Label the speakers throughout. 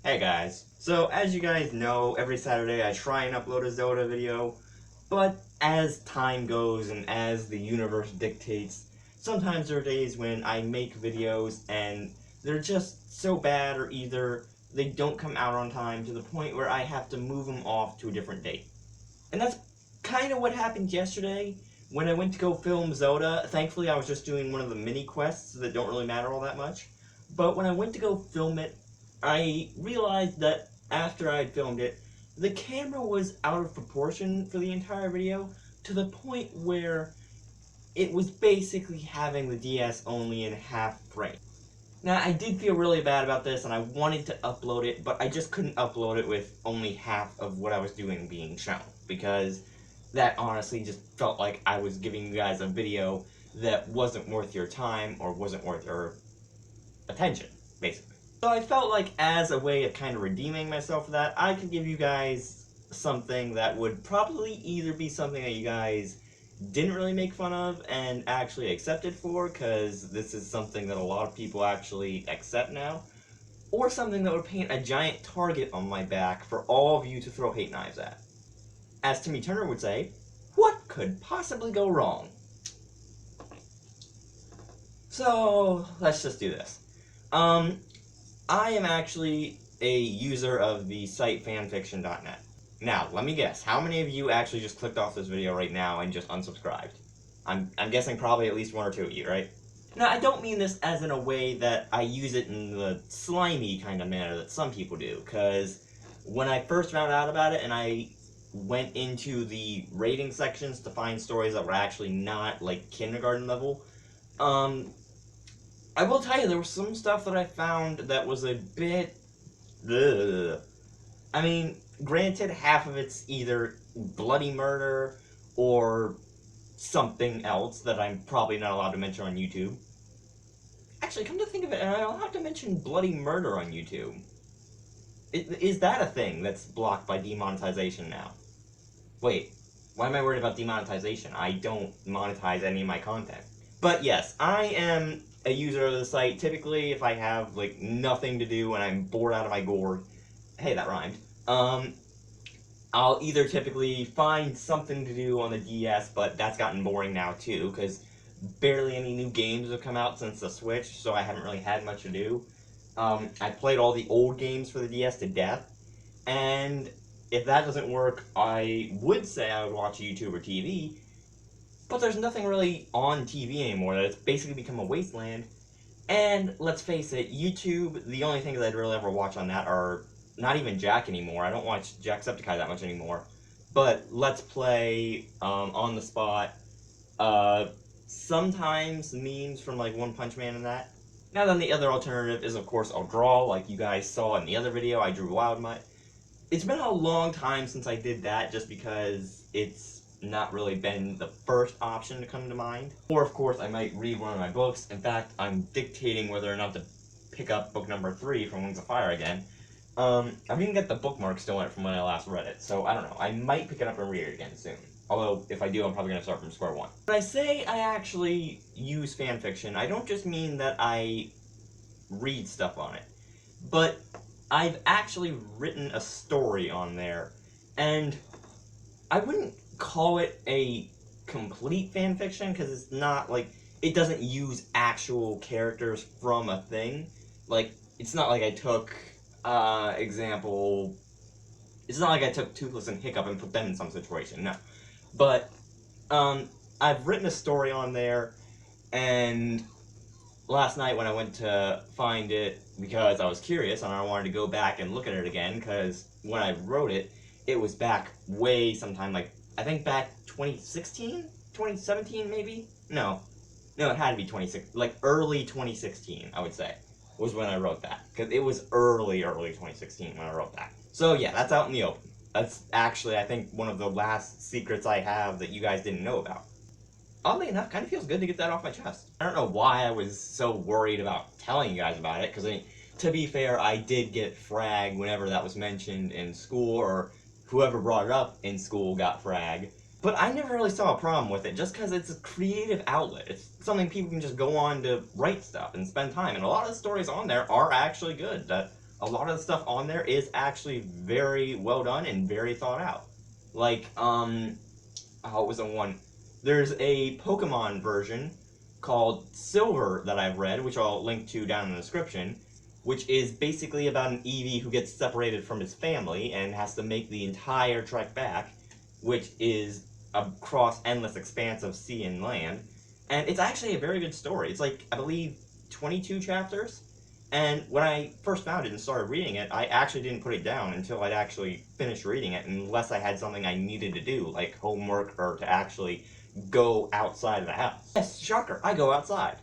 Speaker 1: Hey guys, so as you guys know, every Saturday I try and upload a Zelda video, but as time goes and as the universe dictates, sometimes there are days when I make videos and they're just so bad, or either they don't come out on time to the point where I have to move them off to a different date. And that's kind of what happened yesterday when I went to go film Zelda. Thankfully I was just doing one of the mini quests that don't really matter all that much, but when I went to go film it, I realized that after I had filmed it, the camera was out of proportion for the entire video, to the point where it was basically having the DS only in half frame. Now, I did feel really bad about this, and I wanted to upload it, but I just couldn't upload it with only half of what I was doing being shown, because that honestly just felt like I was giving you guys a video that wasn't worth your time, or wasn't worth your attention, basically. So I felt like, as a way of kind of redeeming myself for that, I could give you guys something that would probably either be something that you guys didn't really make fun of and actually accepted for, because this is something that a lot of people actually accept now, or something that would paint a giant target on my back for all of you to throw hate knives at. As Timmy Turner would say, what could possibly go wrong? So, let's just do this. I am actually a user of the site fanfiction.net. Now, let me guess, how many of you actually just clicked off this video right now and just unsubscribed? I'm guessing probably at least one or two of you, right? Now, I don't mean this as in a way that I use it in the slimy kind of manner that some people do, because when I first found out about it and I went into the rating sections to find stories that were actually not, like, kindergarten level, I will tell you, there was some stuff that I found that was a bit... ugh. I mean, granted, half of it's either bloody murder or something else that I'm probably not allowed to mention on YouTube. Actually, come to think of it, I'm not allowed to mention bloody murder on YouTube. Is that a thing that's blocked by demonetization now? Wait, why am I worried about demonetization? I don't monetize any of my content. But yes, I am a user of the site. Typically, if I have, like, nothing to do and I'm bored out of my gourd, hey, that rhymed, I'll either typically find something to do on the DS, but that's gotten boring now too, because barely any new games have come out since the Switch, so I haven't really had much to do. I played all the old games for the DS to death, and if that doesn't work, I would say I would watch YouTube or TV, but there's nothing really on TV anymore. That it's basically become a wasteland. And let's face it, YouTube, the only things I'd really ever watch on that are not even Jack anymore. I don't watch Jacksepticeye that much anymore. But Let's Play, On the Spot, sometimes memes from like One Punch Man and that. Now then, the other alternative is, of course, I'll draw, like you guys saw in the other video. I drew Wild Mutt. It's been a long time since I did that, just because it's not really been the first option to come to mind. Or, of course, I might read one of my books. In fact, I'm dictating whether or not to pick up book number 3 from Wings of Fire again. I've even got the bookmark still in it from when I last read it, so I don't know. I might pick it up and read it again soon. Although, if I do, I'm probably going to start from square one. When I say I actually use fanfiction, I don't just mean that I read stuff on it, but I've actually written a story on there, and I wouldn't call it a complete fanfiction, because it's not, like, it doesn't use actual characters from a thing. Like, it's not like I took, example, it's not like I took Toothless and Hiccup and put them in some situation, no. But, I've written a story on there, and last night when I went to find it, because I was curious and I wanted to go back and look at it again, because when I wrote it, it was back way sometime, like, I think back 2016? 2017, maybe? No, it had to be 2016, like, early 2016, I would say, was when I wrote that. Because it was early 2016 when I wrote that. So yeah, that's out in the open. That's actually, I think, one of the last secrets I have that you guys didn't know about. Oddly enough, kind of feels good to get that off my chest. I don't know why I was so worried about telling you guys about it, because, I mean, to be fair, I did get frag whenever that was mentioned in school, or whoever brought it up in school got frag. But I never really saw a problem with it, just because it's a creative outlet. It's something people can just go on to write stuff and spend time, and a lot of the stories on there are actually good, that a lot of the stuff on there is actually very well done and very thought out. Like, what was the one? There's a Pokemon version called Silver that I've read, which I'll link to down in the description, which is basically about an Eevee who gets separated from his family and has to make the entire trek back, which is across endless expanse of sea and land. And it's actually a very good story. It's like, I believe, 22 chapters. And when I first found it and started reading it, I actually didn't put it down until I'd actually finished reading it, unless I had something I needed to do, like homework or to actually go outside of the house. Yes, shocker, I go outside.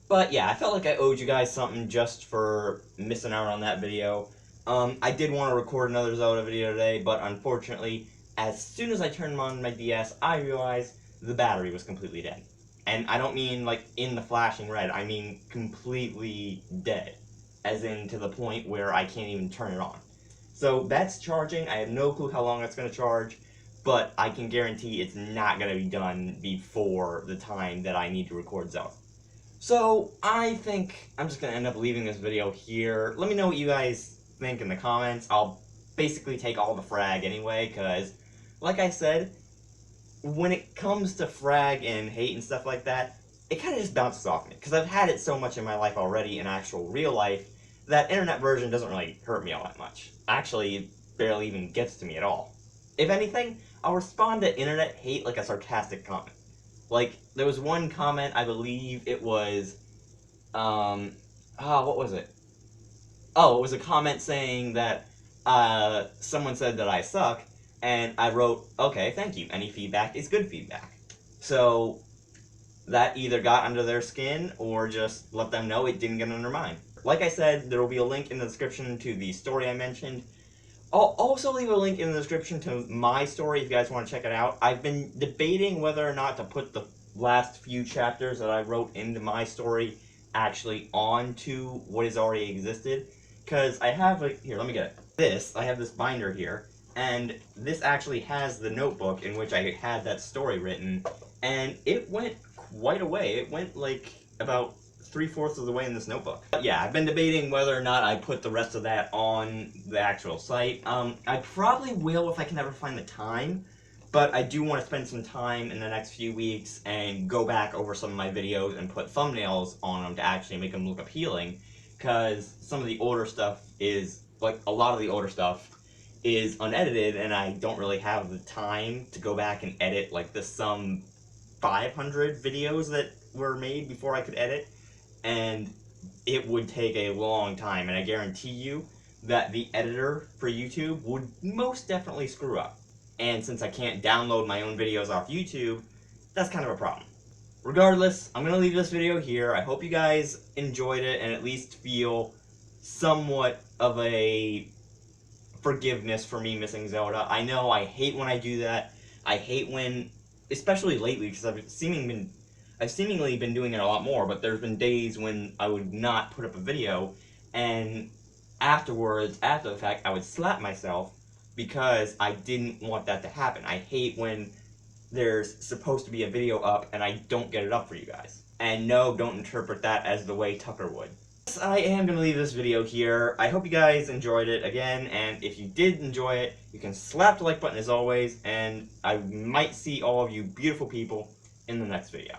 Speaker 1: But yeah, I felt like I owed you guys something just for missing out on that video. I did want to record another Zelda video today, but unfortunately, as soon as I turned on my DS, I realized the battery was completely dead. And I don't mean like in the flashing red, I mean completely dead. As in to the point where I can't even turn it on. So that's charging. I have no clue how long it's going to charge, but I can guarantee it's not going to be done before the time that I need to record Zelda. So I think I'm just going to end up leaving this video here. Let me know what you guys think in the comments. I'll basically take all the frag anyway, because like I said, when it comes to frag and hate and stuff like that, it kind of just bounces off me. Because I've had it so much in my life already, in actual real life, that internet version doesn't really hurt me all that much. Actually, it barely even gets to me at all. If anything, I'll respond to internet hate like a sarcastic comment. Like, there was one comment, I believe it was, what was it? Oh, it was a comment saying that, someone said that I suck, and I wrote, okay, thank you. Any feedback is good feedback. So that either got under their skin or just let them know it didn't get under mine. Like I said, there will be a link in the description to the story I mentioned. I'll also leave a link in the description to my story if you guys want to check it out. I've been debating whether or not to put the last few chapters that I wrote into my story actually onto what has already existed. Because I have, like, here, let me get it. I have this binder here. And this actually has the notebook in which I had that story written, and it went quite a way. It went like about 3/4 of the way in this notebook. But yeah, I've been debating whether or not I put the rest of that on the actual site. I probably will if I can ever find the time, but I do want to spend some time in the next few weeks and go back over some of my videos and put thumbnails on them to actually make them look appealing, because some of the older stuff is, like, a lot of the older stuff is unedited, and I don't really have the time to go back and edit, like, the some 500 videos that were made before I could edit, and it would take a long time, and I guarantee you that the editor for YouTube would most definitely screw up. And since I can't download my own videos off YouTube, that's kind of a problem. Regardless, I'm going to leave this video here. I hope you guys enjoyed it and at least feel somewhat of a forgiveness for me missing Zelda. I know I hate when I do that. I hate when, especially lately, because I've seemingly been doing it a lot more, but there's been days when I would not put up a video, and afterwards, after the fact, I would slap myself because I didn't want that to happen. I hate when there's supposed to be a video up and I don't get it up for you guys. And no, don't interpret that as the way Tucker would. I am going to leave this video here. I hope you guys enjoyed it again, and if you did enjoy it, you can slap the like button as always, and I might see all of you beautiful people in the next video.